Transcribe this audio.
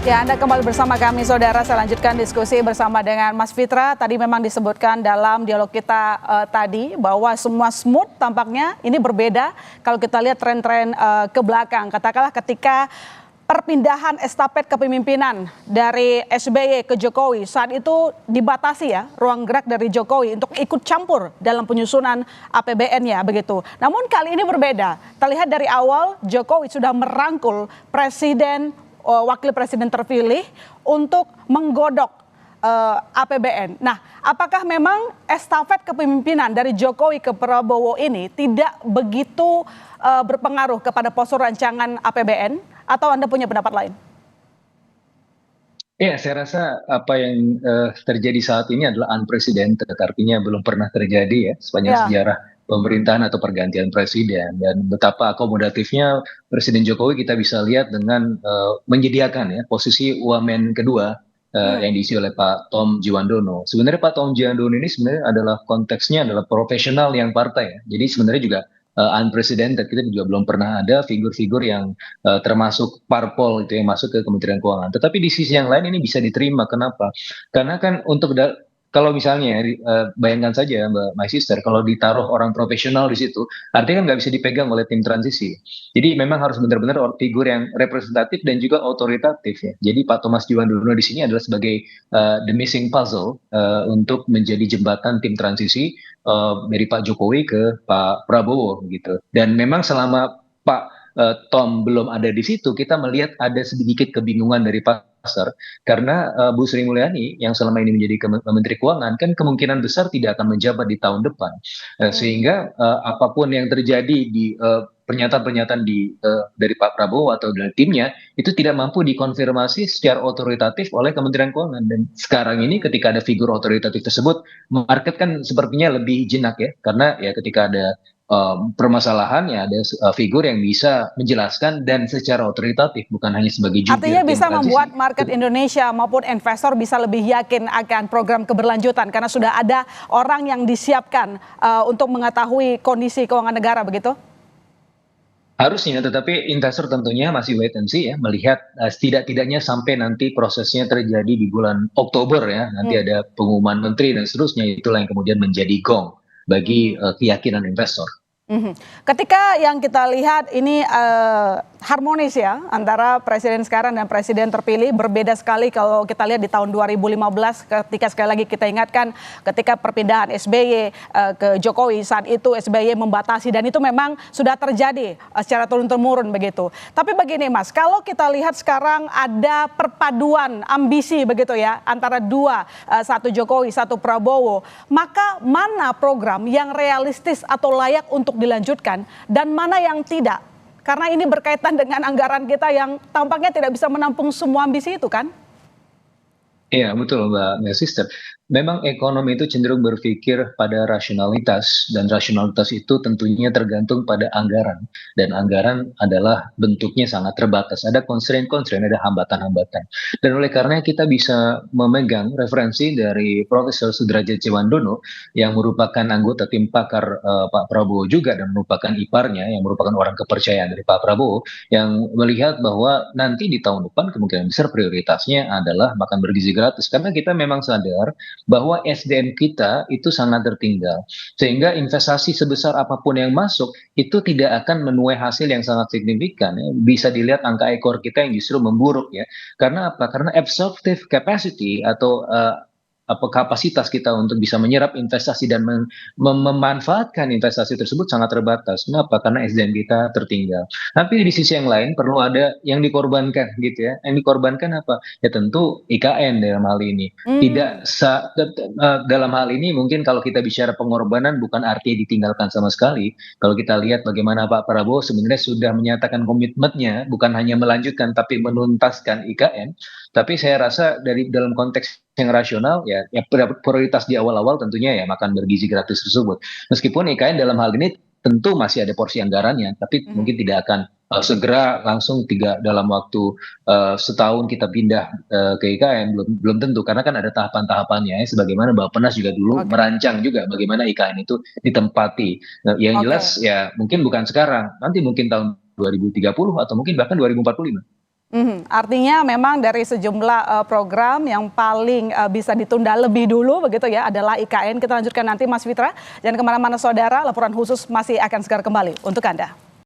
Ya, Anda kembali bersama kami, Saudara. Saya lanjutkan diskusi bersama dengan Mas Fitra. Tadi memang disebutkan dalam dialog kita tadi bahwa semua smooth tampaknya. Ini berbeda kalau kita lihat tren-tren ke belakang. Katakanlah ketika perpindahan estafet kepemimpinan dari SBY ke Jokowi, saat itu dibatasi ya ruang gerak dari Jokowi untuk ikut campur dalam penyusunan APBN-nya begitu. Namun kali ini berbeda. Terlihat dari awal Jokowi sudah merangkul wakil presiden terpilih untuk menggodok APBN. Nah, apakah memang estafet kepemimpinan dari Jokowi ke Prabowo ini tidak begitu berpengaruh kepada postur rancangan APBN, atau Anda punya pendapat lain? Ya, saya rasa apa yang terjadi saat ini adalah unprecedented, artinya belum pernah terjadi ya sepanjang Ya. sejarah pemerintahan atau pergantian presiden, dan betapa akomodatifnya Presiden Jokowi kita bisa lihat dengan menyediakan ya posisi wamen kedua yang diisi oleh Pak Tom Djiwandono. Sebenarnya Pak Tom Djiwandono ini sebenarnya adalah konteksnya adalah profesional yang partai ya. Jadi sebenarnya juga unprecedented, kita juga belum pernah ada figur-figur yang termasuk parpol itu yang masuk ke Kementerian Keuangan. Tetapi di sisi yang lain ini bisa diterima. Kenapa? Karena kan kalau misalnya bayangkan saja Mbak My Sister, kalau ditaruh orang profesional di situ, artinya kan nggak bisa dipegang oleh tim transisi. Jadi memang harus benar-benar figur yang representatif dan juga otoritatif ya. Jadi Pak Thomas Djiwandono di sini adalah sebagai the missing puzzle untuk menjadi jembatan tim transisi dari Pak Jokowi ke Pak Prabowo gitu. Dan memang selama Pak Tom belum ada di situ, kita melihat ada sedikit kebingungan dari pasar karena Bu Sri Mulyani yang selama ini menjadi Menteri Keuangan kan kemungkinan besar tidak akan menjabat di tahun depan. Sehingga apapun yang terjadi di pernyataan-pernyataan dari Pak Prabowo atau dari timnya itu tidak mampu dikonfirmasi secara otoritatif oleh Kementerian Keuangan. Dan sekarang ini ketika ada figur otoritatif tersebut, market kan sepertinya lebih jinak ya, karena ya ketika ada permasalahan ya ada figur yang bisa menjelaskan dan secara otoritatif, bukan hanya sebagai jubir Artinya tim bisa transisi. membuat market Indonesia maupun investor bisa lebih yakin akan program keberlanjutan karena sudah ada orang yang disiapkan untuk mengetahui kondisi keuangan negara, begitu? Harusnya, tetapi investor tentunya masih wait and see ya, melihat setidak-tidaknya sampai nanti prosesnya terjadi di bulan Oktober ya, nanti ada pengumuman menteri dan seterusnya, itulah yang kemudian menjadi gong bagi keyakinan investor. Ketika yang kita lihat ini harmonis ya antara presiden sekarang dan presiden terpilih, berbeda sekali kalau kita lihat di tahun 2015 ketika sekali lagi kita ingatkan ketika perpindahan SBY ke Jokowi, saat itu SBY membatasi dan itu memang sudah terjadi secara turun-temurun begitu. Tapi begini Mas, kalau kita lihat sekarang ada perpaduan ambisi begitu ya antara dua, satu Jokowi, satu Prabowo, maka mana program yang realistis atau layak untuk dilanjutkan dan mana yang tidak? Karena ini berkaitan dengan anggaran kita yang tampaknya tidak bisa menampung semua ambisi itu kan? Iya betul Mbak Sister. Memang ekonomi itu cenderung berpikir pada rasionalitas, dan rasionalitas itu tentunya tergantung pada anggaran, dan anggaran adalah bentuknya sangat terbatas, ada constraint-constraint, ada hambatan-hambatan, dan oleh karena kita bisa memegang referensi dari Profesor Sudrajat Djiwandono yang merupakan anggota tim pakar Pak Prabowo juga dan merupakan iparnya yang merupakan orang kepercayaan dari Pak Prabowo, yang melihat bahwa nanti di tahun depan kemungkinan besar prioritasnya adalah makan bergizi gratis, karena kita memang sadar bahwa SDM kita itu sangat tertinggal, sehingga investasi sebesar apapun yang masuk itu tidak akan menuai hasil yang sangat signifikan ya. Bisa dilihat angka ekor kita yang justru memburuk ya, karena apa? Karena absorptive capacity atau kapasitas kita untuk bisa menyerap investasi dan memanfaatkan investasi tersebut sangat terbatas. Kenapa? Karena SDM kita tertinggal. Tapi di sisi yang lain perlu ada yang dikorbankan gitu ya. Yang dikorbankan apa? Ya tentu IKN dalam hal ini. Dalam hal ini mungkin kalau kita bicara pengorbanan bukan artinya ditinggalkan sama sekali. Kalau kita lihat bagaimana Pak Prabowo sebenarnya sudah menyatakan komitmennya bukan hanya melanjutkan tapi menuntaskan IKN. Tapi saya rasa dalam konteks yang rasional ya prioritas di awal-awal tentunya ya makan bergizi gratis tersebut. Meskipun IKN dalam hal ini tentu masih ada porsi anggarannya, tapi mungkin tidak akan segera langsung dalam waktu setahun kita pindah ke IKN, belum tentu, karena kan ada tahapan-tahapannya ya, sebagaimana Bappenas juga dulu merancang juga bagaimana IKN itu ditempati. Nah, yang jelas ya mungkin bukan sekarang, nanti mungkin tahun 2030 atau mungkin bahkan 2045. Artinya memang dari sejumlah program yang paling bisa ditunda lebih dulu begitu ya adalah IKN. Kita lanjutkan nanti Mas Fitra. Jangan kemana-mana saudara, laporan khusus masih akan segera kembali untuk Anda.